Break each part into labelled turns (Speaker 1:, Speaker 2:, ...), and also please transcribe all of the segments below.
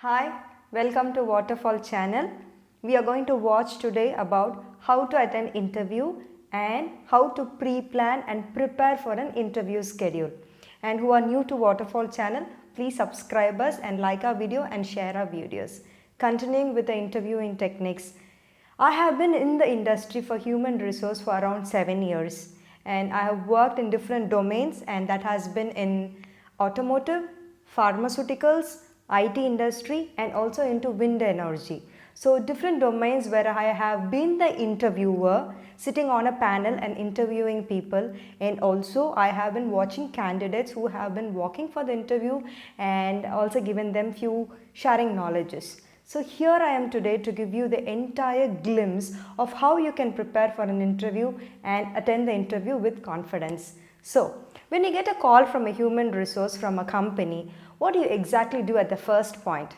Speaker 1: Hi, welcome to Waterfall channel. We are going to watch today about how to attend interview and how to pre-plan and prepare for an interview schedule. And who are new to Waterfall channel, please subscribe us and like our video and share our videos. Continuing with the interviewing techniques. I have been in the industry for human resource for around 7 years and I have worked in different domains, and that has been in automotive, pharmaceuticals, IT industry and also into wind energy. So different domains where I have been the interviewer, sitting on a panel and interviewing people, and also I have been watching candidates who have been walking for the interview and also given them few sharing knowledges. So here I am today to give you the entire glimpse of how you can prepare for an interview and attend the interview with confidence. So when you get a call from a human resource from a company, what do you exactly do at the first point?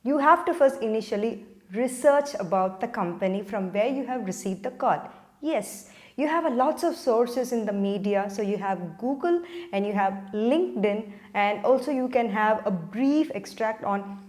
Speaker 1: You have to first initially research about the company from where you have received the call. Yes, you have a lots of sources in the media, so you have Google and you have LinkedIn, and also you can have a brief extract on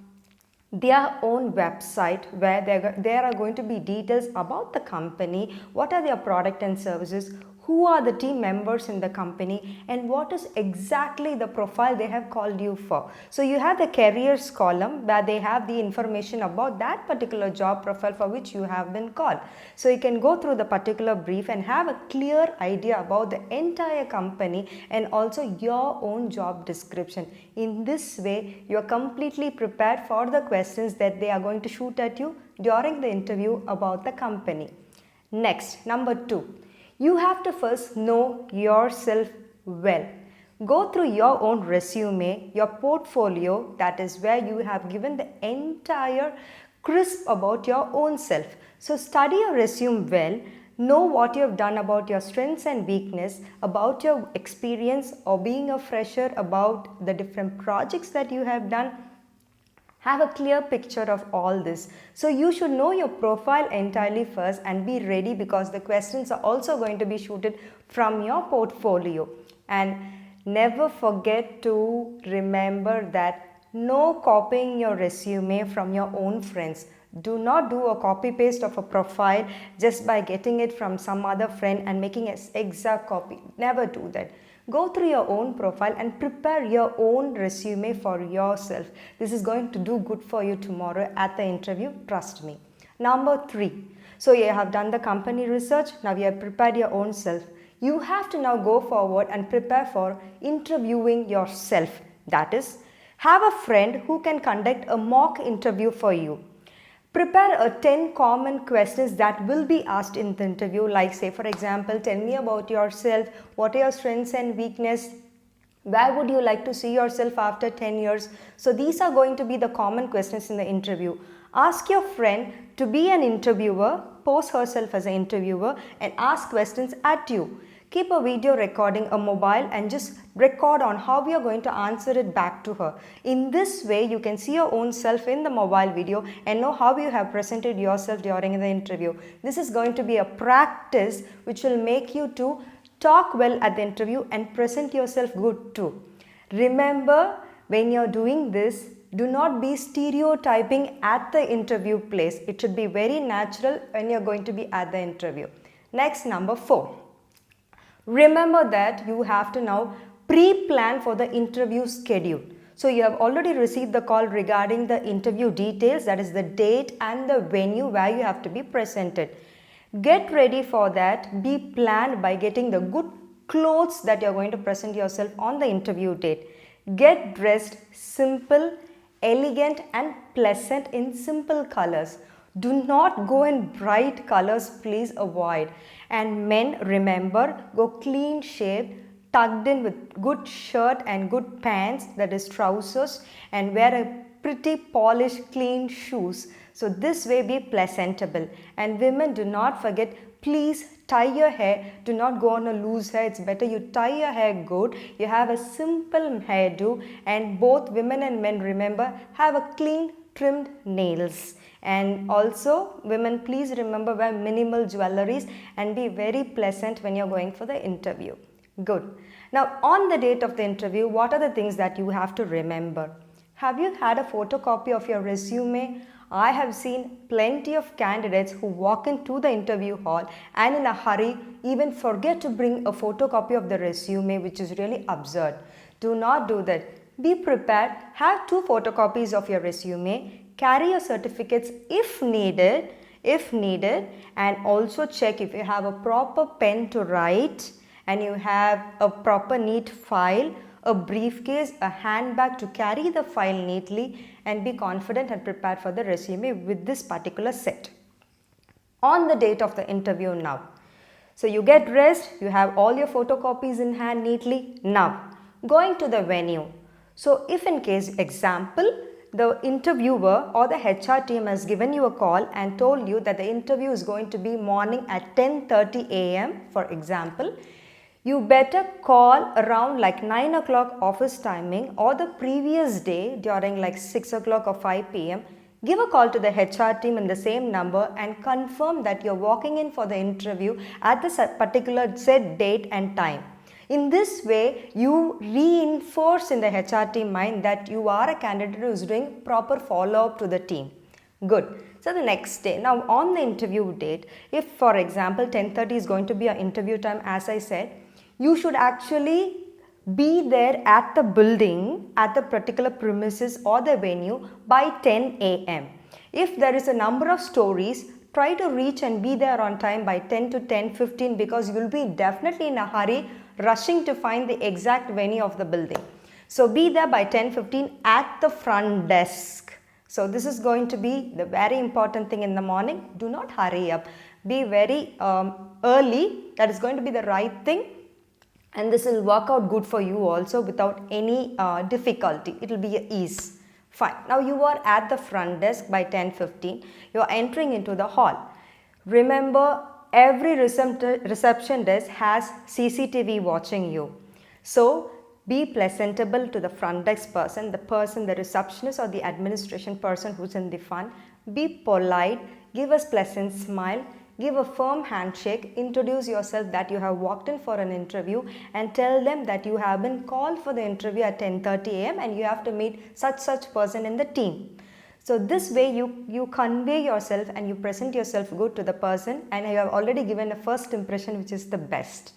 Speaker 1: their own website where there are going to be details about the company, what are their product and services, who are the team members in the company, and what is exactly the profile they have called you for. So you have the careers column where they have the information about that particular job profile for which you have been called. So you can go through the particular brief and have a clear idea about the entire company and also your own job description. In this way, you are completely prepared for the questions that they are going to shoot at you during the interview about the company. Next, number 2. You have to first know yourself well. Go through your own resume, your portfolio, that is where you have given the entire crisp about your own self. So study your resume well, know what you have done about your strengths and weakness, about your experience or being a fresher, about the different projects that you have done. Have a clear picture of all this. So you should know your profile entirely first and be ready, because the questions are also going to be shooted from your portfolio. And never forget to remember that no copying your resume from your own friends. Do not do a copy paste of a profile just by getting it from some other friend and making an exact copy. Never do that. Go through your own profile and prepare your own resume for yourself. This is going to do good for you tomorrow at the interview, trust me. Number 3. So you have done the company research, now you have prepared your own self. You have to now go forward and prepare for interviewing yourself. That is, have a friend who can conduct a mock interview for you. Prepare 10 common questions that will be asked in the interview, like say for example, tell me about yourself, what are your strengths and weakness, where would you like to see yourself after 10 years. So these are going to be the common questions in the interview. Ask your friend to be an interviewer, pose herself as an interviewer and ask questions at you. Keep a video recording, a mobile, and just record on how we are going to answer it back to her. In this way, you can see your own self in the mobile video and know how you have presented yourself during the interview. This is going to be a practice which will make you to talk well at the interview and present yourself good too. Remember, when you're doing this, do not be stereotyping at the interview place. It should be very natural when you're going to be at the interview. Next, number 4. Remember that you have to now pre-plan for the interview schedule. So you have already received the call regarding the interview details, that is the date and the venue where you have to be presented. Get ready for that. Be planned by getting the good clothes that you are going to present yourself on the interview date. Get dressed simple, elegant and pleasant in simple colors. Do not go in bright colors, please avoid. And men, remember, go clean shaved, tucked in with good shirt and good pants, that is trousers, and wear a pretty polished clean shoes. So this way be presentable. And women, do not forget, please tie your hair. Do not go on a loose hair. It's better you tie your hair good. You have a simple hairdo, and both women and men, remember, have a clean trimmed nails. And also women, please remember, wear minimal jewelries and be very pleasant when you're going for the interview. Good. Now on the date of the interview, what are the things that you have to remember? Have you had a photocopy of your resume? I have seen plenty of candidates who walk into the interview hall and in a hurry even forget to bring a photocopy of the resume, which is really absurd. Do not do that. Be prepared. Have 2 photocopies of your resume. Carry your certificates if needed, and also check if you have a proper pen to write and you have a proper neat file, a briefcase, a handbag to carry the file neatly, and be confident and prepared for the resume with this particular set. On the date of the interview now. So you get dressed, you have all your photocopies in hand neatly. Now, going to the venue. So if in case, example, the interviewer or the HR team has given you a call and told you that the interview is going to be morning at 10:30 a.m. for example, you better call around like 9 o'clock office timing or the previous day during like 6 o'clock or 5 p.m. Give a call to the HR team in the same number and confirm that you're walking in for the interview at the particular set date and time. In this way, you reinforce in the HR team mind that you are a candidate who is doing proper follow-up to the team. Good. So the next day, now on the interview date, if for example 10:30 is going to be your interview time, as I said, you should actually be there at the building, at the particular premises or the venue by 10 a.m. If there is a number of stories, try to reach and be there on time by 10 to 10:15 because you will be definitely in a hurry rushing to find the exact venue of the building. So be there by 10:15 at the front desk. So this is going to be the very important thing in the morning. Do not hurry up. Be very early. That is going to be the right thing. And this will work out good for you also without any difficulty. It will be an ease. Fine. Now you are at the front desk by 10:15. You are entering into the hall. Remember, every reception desk has CCTV watching you. So be presentable to the front desk person, the receptionist or the administration person who's in the front. Be polite, give us pleasant smile, give a firm handshake, introduce yourself that you have walked in for an interview and tell them that you have been called for the interview at 10:30 a.m. and you have to meet such person in the team. So this way you convey yourself and you present yourself good to the person and you have already given a first impression which is the best.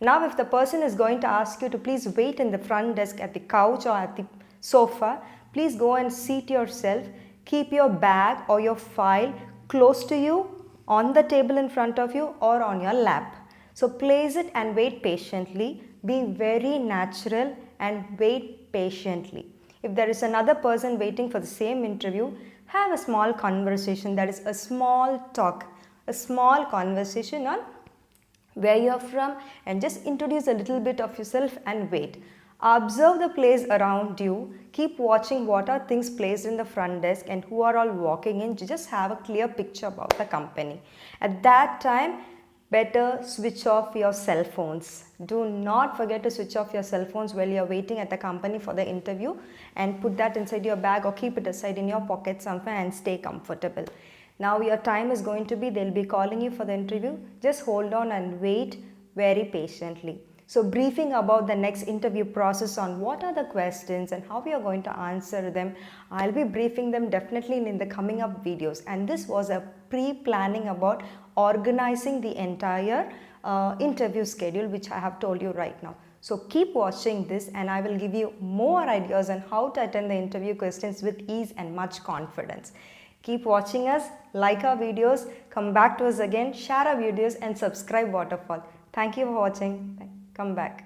Speaker 1: Now if the person is going to ask you to please wait in the front desk at the couch or at the sofa, please go and seat yourself. Keep your bag or your file close to you, on the table in front of you or on your lap. So place it and wait patiently. Be very natural and wait patiently. If there is another person waiting for the same interview, have a small conversation, that is a small talk, a small conversation on where you are from and just introduce a little bit of yourself and wait. Observe the place around you. Keep watching what are things placed in the front desk and who are all walking in. Just have a clear picture about the company. At that time, better switch off your cell phones. Do not forget to switch off your cell phones while you are waiting at the company for the interview and put that inside your bag or keep it aside in your pocket somewhere and stay comfortable. Now your time is going to be, they'll be calling you for the interview. Just hold on and wait very patiently. So briefing about the next interview process on what are the questions and how we are going to answer them. I'll be briefing them definitely in the coming up videos. And this was a pre-planning about organizing the entire interview schedule which I have told you right now. So keep watching this and I will give you more ideas on how to attend the interview questions with ease and much confidence. Keep watching us, like our videos, come back to us again, share our videos and subscribe Waterfall. Thank you for watching. Come back.